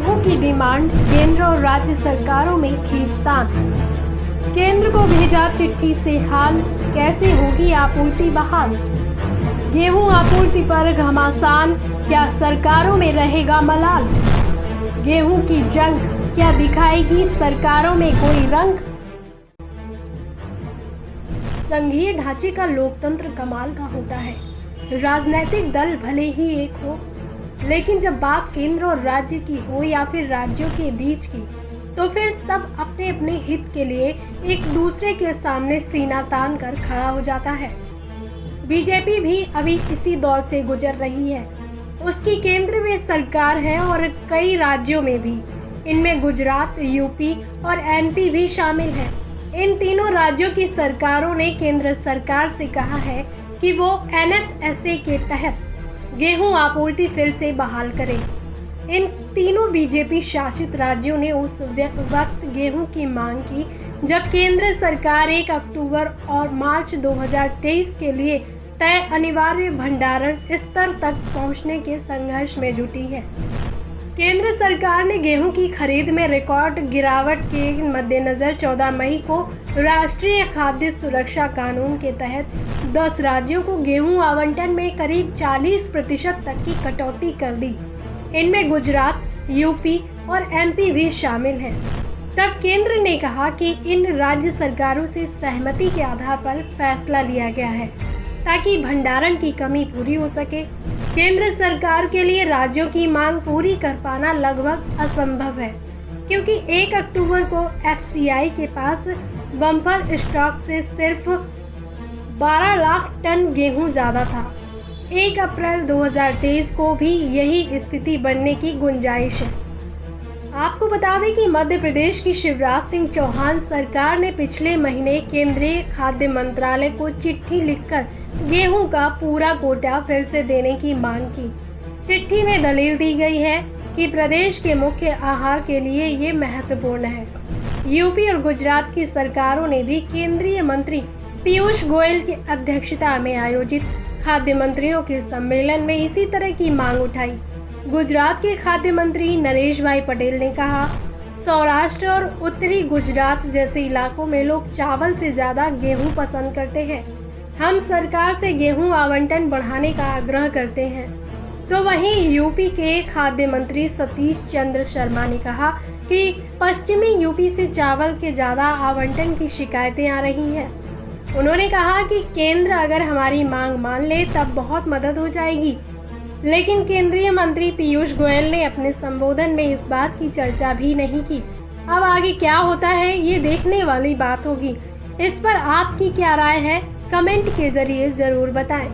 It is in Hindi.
गेहूं की डिमांड केंद्र और राज्य सरकारों में खींचतान। केंद्र को भेजा चिट्ठी से हाल, कैसे होगी आपूर्ति बहाल। गेहूं आपूर्ति पर घमासान, क्या सरकारों में रहेगा मलाल। गेहूं की जंग, क्या दिखाएगी सरकारों में कोई रंग। संघीय ढांचे का लोकतंत्र कमाल का होता है। राजनीतिक दल भले ही एक हो, लेकिन जब बात केंद्र और राज्य की हो या फिर राज्यों के बीच की, तो फिर सब अपने अपने हित के लिए एक दूसरे के सामने सीना तान कर खड़ा हो जाता है। बीजेपी भी अभी इसी दौर से गुजर रही है। उसकी केंद्र में सरकार है और कई राज्यों में भी। इनमें गुजरात, यूपी और एमपी भी शामिल है। इन तीनों राज्यों की सरकारों ने केंद्र सरकार से कहा है कि वो एनएफएसए के तहत गेहूं आपूर्ति फिर से बहाल करें। इन तीनों बीजेपी शासित राज्यों ने उस वक्त गेहूं की मांग की जब केंद्र सरकार 1 अक्टूबर और मार्च 2023 के लिए तय अनिवार्य भंडारण स्तर तक पहुंचने के संघर्ष में जुटी है। केंद्र सरकार ने गेहूं की खरीद में रिकॉर्ड गिरावट के मद्देनजर 14 मई को राष्ट्रीय खाद्य सुरक्षा कानून के तहत 10 राज्यों को गेहूं आवंटन में करीब 40% तक की कटौती कर दी। इनमें गुजरात, यूपी और एमपी भी शामिल हैं। तब केंद्र ने कहा कि इन राज्य सरकारों से सहमति के आधार पर फैसला लिया गया है ताकि भंडारण की कमी पूरी हो सके। केंद्र सरकार के लिए राज्यों की मांग पूरी कर पाना लगभग असंभव है, क्योंकि 1 अक्टूबर को एफसीआई के पास बम्पर स्टॉक से सिर्फ 12 लाख टन गेहूं ज़्यादा था। 1 अप्रैल 2023 को भी यही स्थिति बनने की गुंजाइश है। आपको बता दें कि मध्य प्रदेश की शिवराज सिंह चौहान सरकार ने पिछले महीने केंद्रीय खाद्य मंत्रालय को चिट्ठी लिखकर गेहूं का पूरा कोटा फिर से देने की मांग की। चिट्ठी में दलील दी गई है कि प्रदेश के मुख्य आहार के लिए ये महत्वपूर्ण है। यूपी और गुजरात की सरकारों ने भी केंद्रीय मंत्री पीयूष गोयल की अध्यक्षता में आयोजित खाद्य मंत्रियों के सम्मेलन में इसी तरह की मांग उठाई। गुजरात के खाद्य मंत्री नरेश भाई पटेल ने कहा, सौराष्ट्र और उत्तरी गुजरात जैसे इलाकों में लोग चावल से ज़्यादा गेहूं पसंद करते हैं। हम सरकार से गेहूं आवंटन बढ़ाने का आग्रह करते हैं। तो वहीं यूपी के खाद्य मंत्री सतीश चंद्र शर्मा ने कहा कि पश्चिमी यूपी से चावल के ज़्यादा आवंटन की शिकायतें आ रही हैं। उन्होंने कहा कि केंद्र अगर हमारी मांग मान ले तब बहुत मदद हो जाएगी, लेकिन केंद्रीय मंत्री पीयूष गोयल ने अपने संबोधन में इस बात की चर्चा भी नहीं की। अब आगे क्या होता है ये देखने वाली बात होगी। इस पर आपकी क्या राय है, कमेंट के जरिए ज़रूर बताएं।